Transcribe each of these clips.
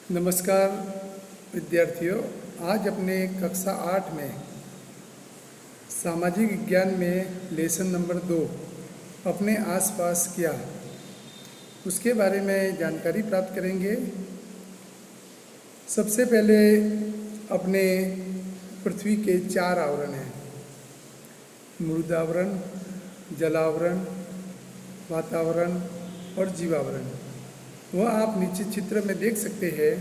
नमस्कार विद्यार्थियों। आज अपने कक्षा 8 में सामाजिक विज्ञान में लेसन नंबर 2 अपने आसपास क्या, उसके बारे में जानकारी प्राप्त करेंगे। सबसे पहले अपने पृथ्वी के 4 आवरण हैं: मृदावरण, जलावरण, वातावरण और जीवावरण। वह आप नीचे चित्र में देख सकते हैं।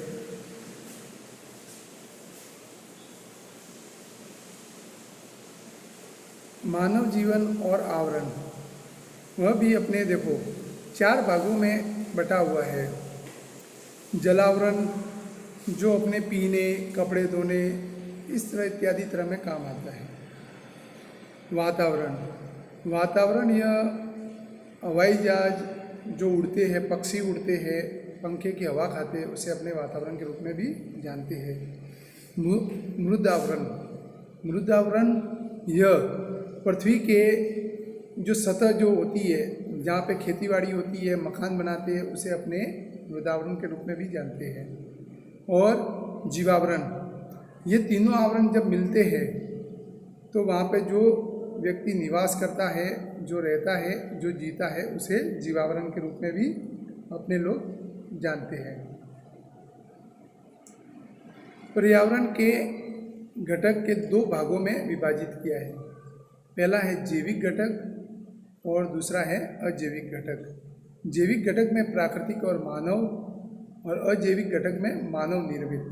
मानव जीवन और आवरण, वह भी अपने देखो 4 भागों में बटा हुआ है। जलावरण जो अपने पीने, कपड़े धोने, इस तरह इत्यादि तरह में काम आता है। वातावरण यह हवाई जहाज जो उड़ते हैं, पक्षी उड़ते हैं, पंखे की हवा खाते हैं, उसे अपने वातावरण के रूप में भी जानते हैं। मृदावरण यह पृथ्वी के जो सतह जो होती है, जहाँ पे खेतीबाड़ी होती है, मकान बनाते हैं, उसे अपने मृदावरण के रूप में भी जानते हैं। और जीवावरण, ये तीनों आवरण जब मिलते हैं तो वहाँ पे जो व्यक्ति निवास करता है, जो रहता है, जो जीता है, उसे जीवावरण के रूप में भी अपने लोग जानते हैं। पर्यावरण के घटक के 2 भागों में विभाजित किया है। पहला है जैविक घटक और दूसरा है अजैविक घटक। जैविक घटक में प्राकृतिक और मानव, और अजैविक घटक में मानव निर्मित,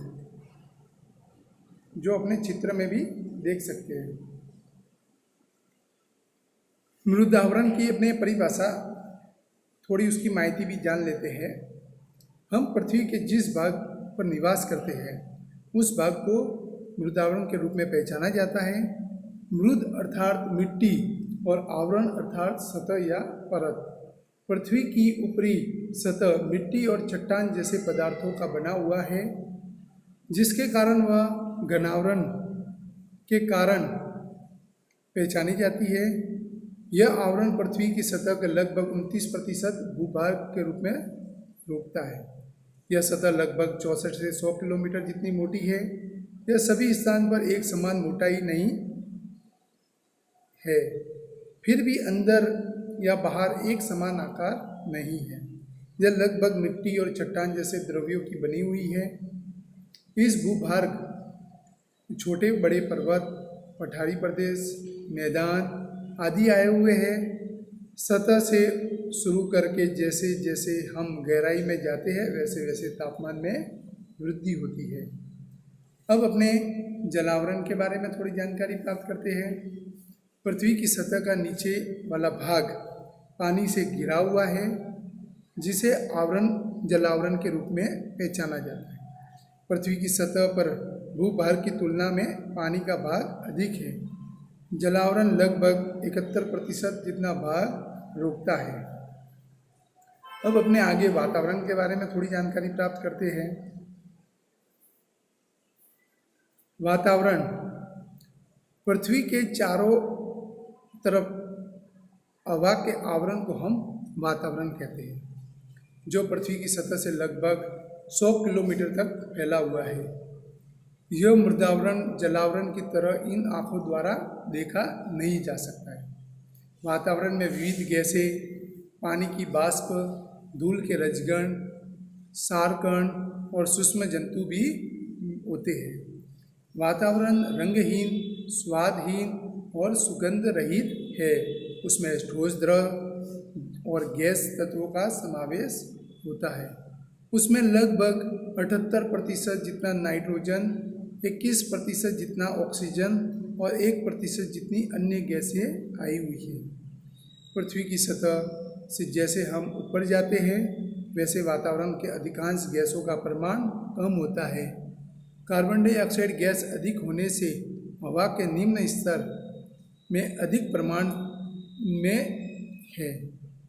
जो अपने चित्र में भी देख सकते हैं। मृदावरण की अपने परिभाषा, थोड़ी उसकी माहिती भी जान लेते हैं। हम पृथ्वी के जिस भाग पर निवास करते हैं उस भाग को मृदावरण के रूप में पहचाना जाता है। मृद अर्थात मिट्टी और आवरण अर्थात सतह या परत। पृथ्वी की ऊपरी सतह मिट्टी और चट्टान जैसे पदार्थों का बना हुआ है, जिसके कारण वह घनावरण के कारण पहचानी जाती है। यह आवरण पृथ्वी की सतह के लगभग 29% भूभाग के रूप में रोकता है। यह सतह लगभग 64 से 100 किलोमीटर जितनी मोटी है। यह सभी स्थान पर एक समान मोटाई नहीं है, फिर भी अंदर या बाहर एक समान आकार नहीं है। यह लगभग मिट्टी और चट्टान जैसे द्रव्यों की बनी हुई है। इस भूभाग छोटे बड़े पर्वत, पठारी प्रदेश, मैदान आदि आए हुए हैं। सतह से शुरू करके जैसे जैसे हम गहराई में जाते हैं, वैसे वैसे तापमान में वृद्धि होती है। अब अपने जलावरण के बारे में थोड़ी जानकारी प्राप्त करते हैं। पृथ्वी की सतह का नीचे वाला भाग पानी से घिरा हुआ है, जिसे आवरण जलावरण के रूप में पहचाना जाता है। पृथ्वी की सतह पर भूभाग की तुलना में पानी का भाग अधिक है। जलावरण लगभग 71% जितना भाग रोकता है। अब अपने आगे वातावरण के बारे में थोड़ी जानकारी प्राप्त करते हैं। वातावरण पृथ्वी के चारों तरफ हवा के आवरण को हम वातावरण कहते हैं, जो पृथ्वी की सतह से लगभग 100 किलोमीटर तक फैला हुआ है। यह मृदावरण जलावरण की तरह इन आंखों द्वारा देखा नहीं जा सकता है। वातावरण में विविध गैसें, पानी की बाष्प, धूल के रजकण, सारकण और सूक्ष्म जंतु भी होते हैं। वातावरण रंगहीन, स्वादहीन और सुगंध रहित है। उसमें ठोस द्रव और गैस तत्वों का समावेश होता है। उसमें लगभग 78% जितना नाइट्रोजन, 21% जितना ऑक्सीजन और 1% जितनी अन्य गैसें आई हुई है। पृथ्वी की सतह से जैसे हम ऊपर जाते हैं, वैसे वातावरण के अधिकांश गैसों का परिमाण कम होता है। कार्बन डाइऑक्साइड गैस अधिक होने से हवा के निम्न स्तर में अधिक परिमाण में है।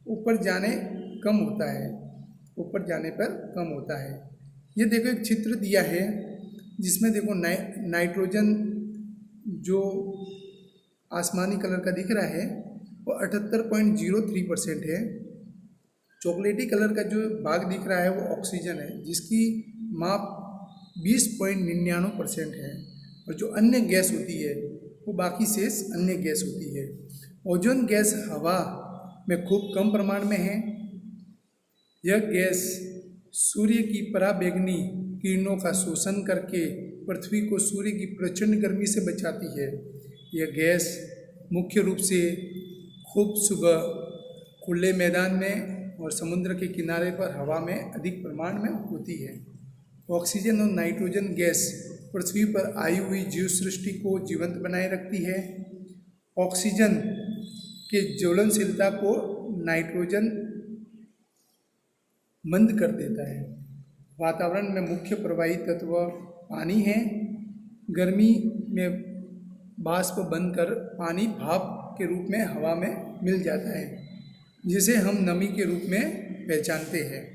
ऊपर जाने पर कम होता है। ये देखो एक चित्र दिया है, जिसमें देखो नाइट्रोजन जो आसमानी कलर का दिख रहा है वो 78.03% है। चॉकलेटी कलर का जो भाग दिख रहा है वो ऑक्सीजन है, जिसकी माप 20.99% है, और जो अन्य गैस होती है वो बाकी शेष अन्य गैस होती है। ओजोन गैस हवा में खूब कम प्रमाण में है। यह गैस सूर्य की पराबैंगनी किरणों का शोषण करके पृथ्वी को सूर्य की प्रचंड गर्मी से बचाती है। यह गैस मुख्य रूप से खूब सुबह खुले मैदान में और समुद्र के किनारे पर हवा में अधिक प्रमाण में होती है। ऑक्सीजन और नाइट्रोजन गैस पृथ्वी पर आई हुई जीव सृष्टि को जीवंत बनाए रखती है। ऑक्सीजन के ज्वलनशीलता को नाइट्रोजन मंद कर देता है। वातावरण में मुख्य प्रवाही तत्व पानी है। गर्मी में बाष्प बनकर पानी भाप के रूप में हवा में मिल जाता है, जिसे हम नमी के रूप में पहचानते हैं।